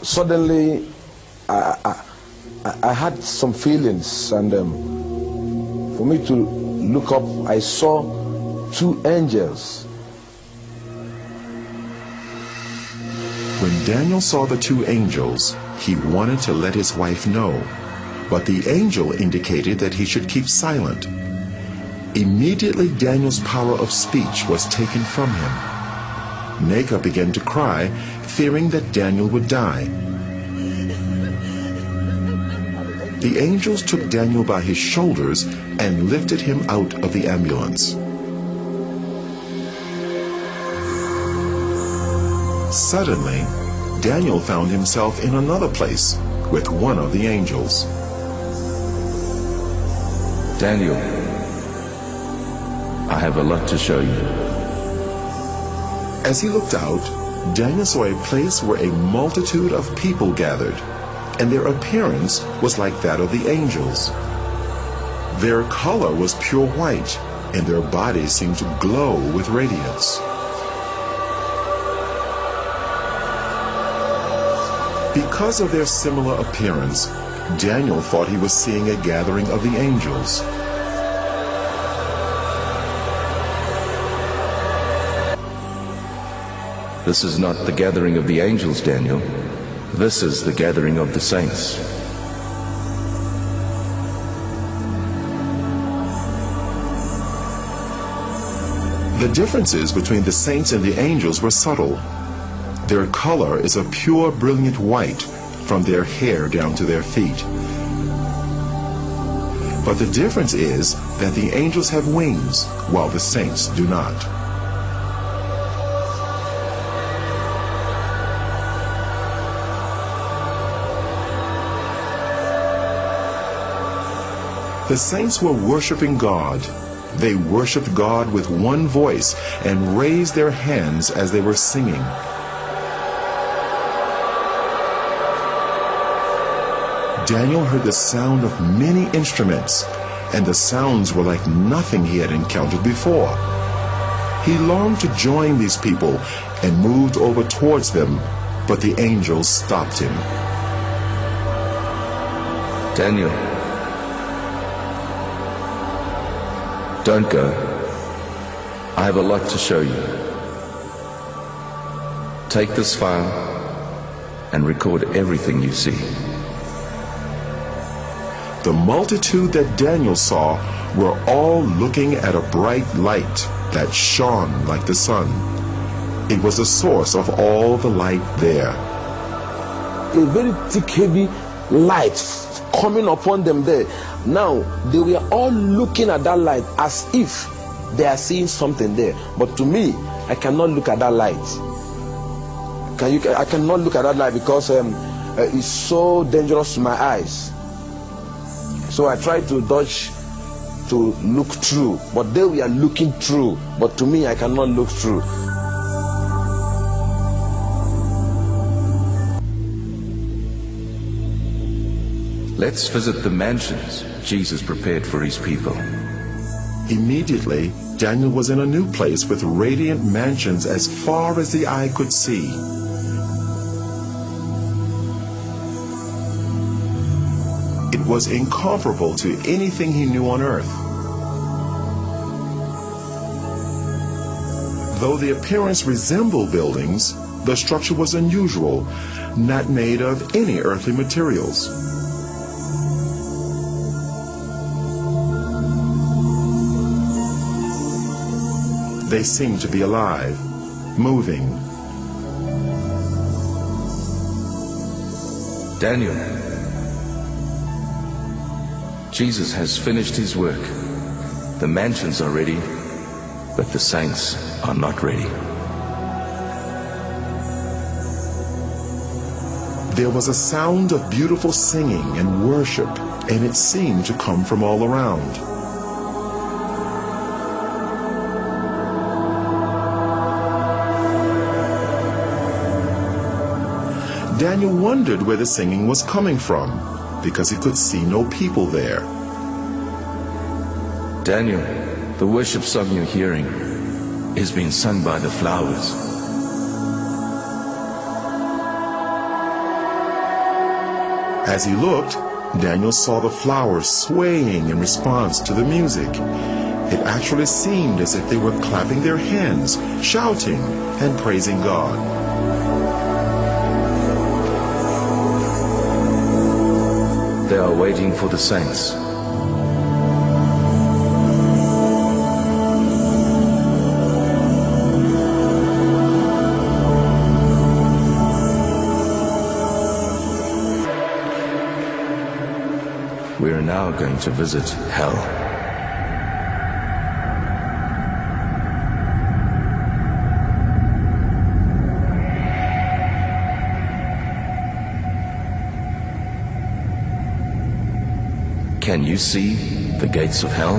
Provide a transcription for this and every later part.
Suddenly, I had some feelings, and for me to look up, I saw two angels. When Daniel saw the two angels, he wanted to let his wife know, but the angel indicated that he should keep silent. Immediately, Daniel's power of speech was taken from him. Neka began to cry, fearing that Daniel would die. The angels took Daniel by his shoulders and lifted him out of the ambulance. Suddenly, Daniel found himself in another place with one of the angels. Daniel, I have a lot to show you. As he looked out, Daniel saw a place where a multitude of people gathered, and their appearance was like that of the angels. Their color was pure white, and their bodies seemed to glow with radiance. Because of their similar appearance, Daniel thought he was seeing a gathering of the angels. This is not the gathering of the angels, Daniel. This is the gathering of the saints. The differences between the saints and the angels were subtle. Their color is a pure, brilliant white from their hair down to their feet. But the difference is that the angels have wings, while the saints do not. The saints were worshiping God. They worshiped God with one voice and raised their hands as they were singing. Daniel heard the sound of many instruments, and the sounds were like nothing he had encountered before. He longed to join these people and moved over towards them, but the angels stopped him. Daniel, don't go. I have a lot to show you. Take this file and record everything you see. The multitude that Daniel saw were all looking at a bright light that shone like the sun. It was the source of all the light there. A very thick, heavy light coming upon them there. Now, they were all looking at that light as if they are seeing something there. But to me, I cannot look at that light. I cannot look at that light because it's so dangerous to my eyes. So I tried to dodge to look through, but they were looking through. But to me, I cannot look through. Let's visit the mansions Jesus prepared for his people. Immediately, Daniel was in a new place with radiant mansions as far as the eye could see. It was incomparable to anything he knew on earth. Though the appearance resembled buildings, the structure was unusual, not made of any earthly materials. They seemed to be alive, moving. Daniel, Jesus has finished his work. The mansions are ready, but the saints are not ready. There was a sound of beautiful singing and worship, and it seemed to come from all around. Daniel wondered where the singing was coming from. because he could see no people there. Daniel, the worship song you're hearing is being sung by the flowers. As he looked, Daniel saw the flowers swaying in response to the music. It actually seemed as if they were clapping their hands, shouting, and praising God. They are waiting for the saints. We are now going to visit hell. Can you see the gates of hell?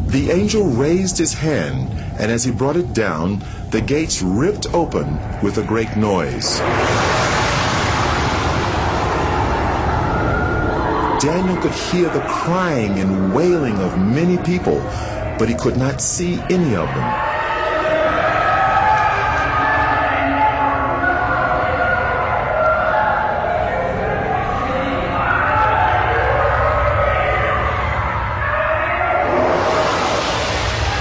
The angel raised his hand, and as he brought it down, the gates ripped open with a great noise. Daniel could hear the crying and wailing of many people, but he could not see any of them.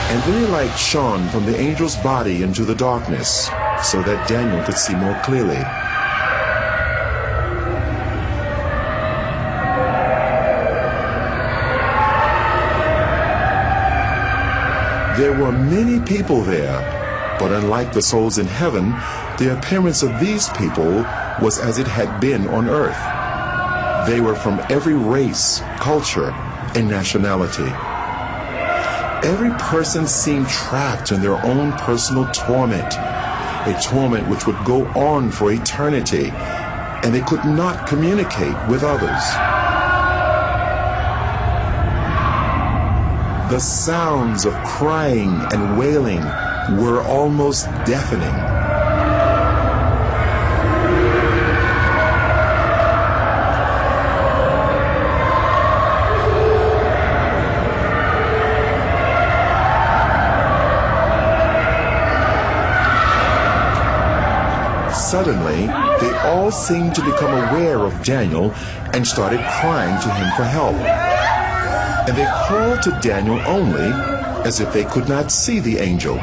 And then a light shone from the angel's body into the darkness, so that Daniel could see more clearly. There were many people there, but unlike the souls in heaven, the appearance of these people was as it had been on earth. They were from every race, culture, and nationality. Every person seemed trapped in their own personal torment, a torment which would go on for eternity, and they could not communicate with others. The sounds of crying and wailing were almost deafening. Suddenly, they all seemed to become aware of Daniel and started crying to him for help. And they called to Daniel only as if they could not see the angel.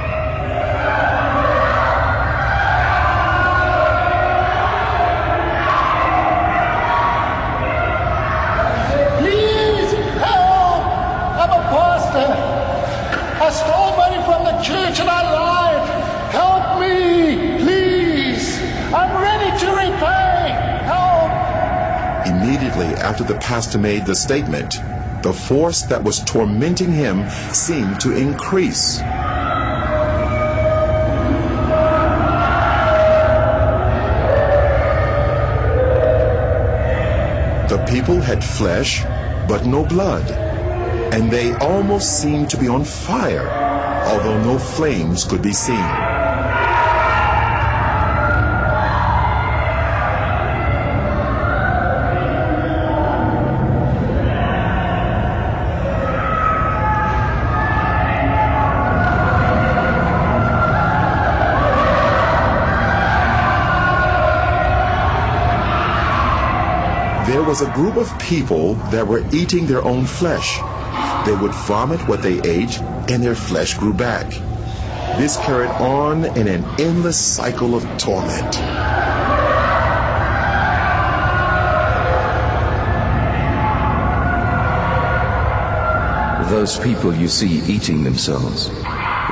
Please help! I'm a pastor. I stole money from the church and I lied. Help me, please. I'm ready to repay. Help! Immediately after the pastor made the statement, the force that was tormenting him seemed to increase. The people had flesh, but no blood, and they almost seemed to be on fire, although no flames could be seen. There was a group of people that were eating their own flesh. They would vomit what they ate, and their flesh grew back. This carried on in an endless cycle of torment. Those people you see eating themselves,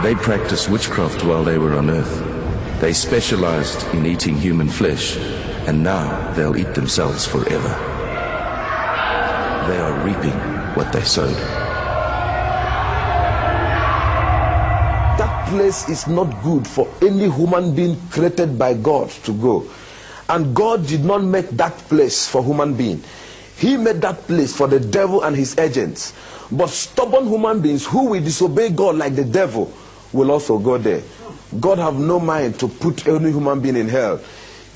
they practiced witchcraft while they were on earth. They specialized in eating human flesh, and now they'll eat themselves forever. They are reaping what they sowed. That place is not good for any human being created by God to go. And God did not make that place for human being. He made that place for the devil and his agents. But stubborn human beings who will disobey God like the devil will also go there. God have no mind to put any human being in hell.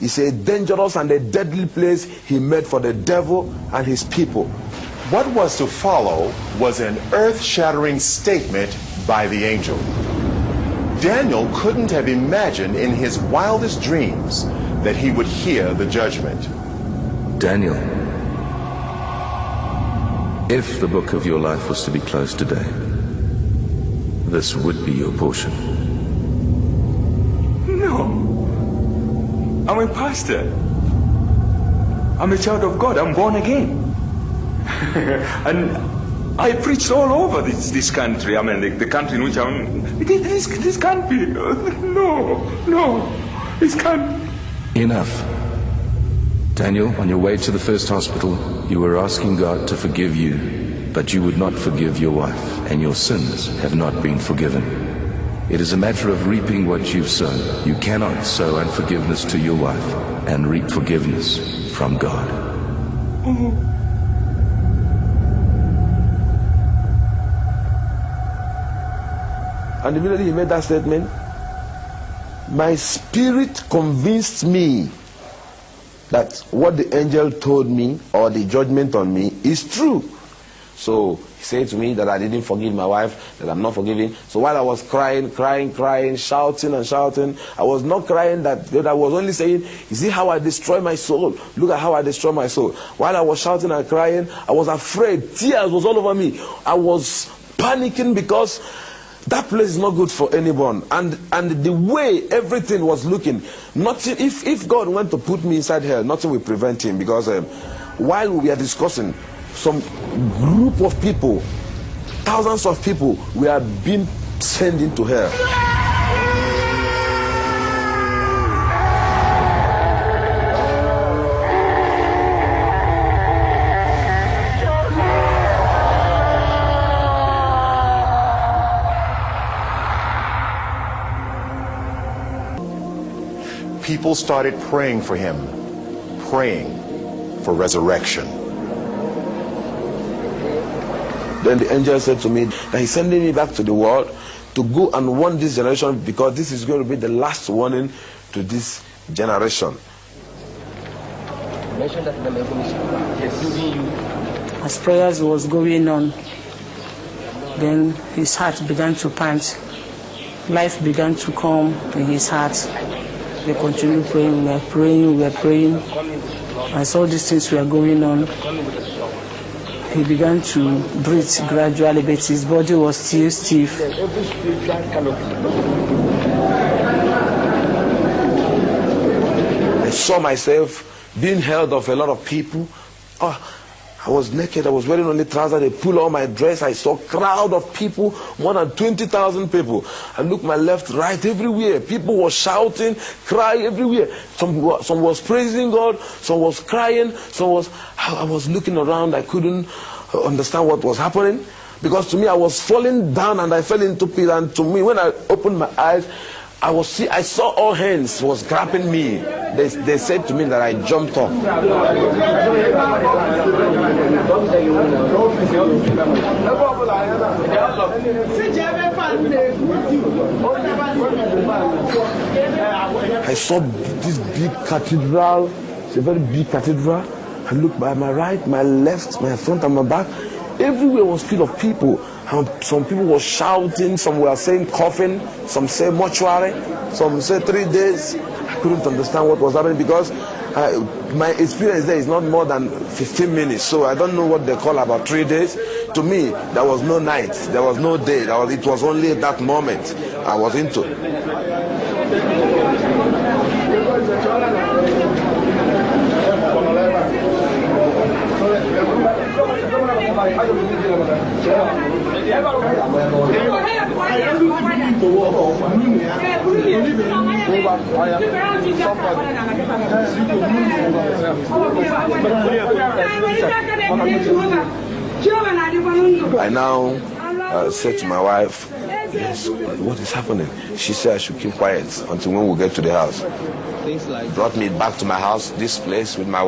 He said, dangerous and a deadly place he made for the devil and his people. What was to follow was an earth-shattering statement by the angel. Daniel couldn't have imagined in his wildest dreams that he would hear the judgment. Daniel, if the book of your life was to be closed today, this would be your portion. No. I'm a pastor. I'm a child of God. I'm born again. And I preached all over this country. I mean, the country in which I'm... This can't be. No. This can't. Enough. Daniel, on your way to the first hospital, you were asking God to forgive you, but you would not forgive your wife, and your sins have not been forgiven. It is a matter of reaping what you've sown. You cannot sow unforgiveness to your wife and reap forgiveness from God. Oh. And immediately he made that statement, my spirit convinced me that what the angel told me, or the judgment on me, is true. So he said to me that I didn't forgive my wife, that I'm not forgiving. So while I was crying, shouting, I was not crying that I was only saying, you see how I destroy my soul? Look at how I destroy my soul. While I was shouting and crying, I was afraid. Tears was all over me. I was panicking because that place is not good for anyone. And the way everything was looking, nothing. If God went to put me inside hell, nothing will prevent him. Because while we are discussing, some group of people, thousands of people, we are being sent into hell. People started praying for him, praying for resurrection. Then the angel said to me that he's sending me back to the world to go and warn this generation, because this is going to be the last warning to this generation. As prayers was going on, then his heart began to pant. Life began to come in his heart. We continued praying, we were praying. As all these things were going on, he began to breathe gradually, but his body was still stiff. I saw myself being held of a lot of people. I was naked, I was wearing only trousers, they pulled on my dress. I saw a crowd of people, more than 20,000 people. I looked my left, right, everywhere. People were shouting, crying everywhere. Some was praising God, some was crying, I was looking around, I couldn't understand what was happening. Because to me, I was falling down and I fell into pit. And to me, when I opened my eyes, I saw all hands was grabbing me. They said to me that I jumped up. I saw this big cathedral. It's a very big cathedral. I looked by my right, my left, my front and my back. Everywhere was full of people. Some people were shouting, some were saying coffin, some say mortuary, some say 3 days. I couldn't understand what was happening because my experience there is not more than 15 minutes. So I don't know what they call about 3 days. To me, there was no night, there was no day. It was only that moment I was into. I now said to my wife, yes, what is happening? She said I should keep quiet until when we get to the house. Brought me back to my house, this place with my wife.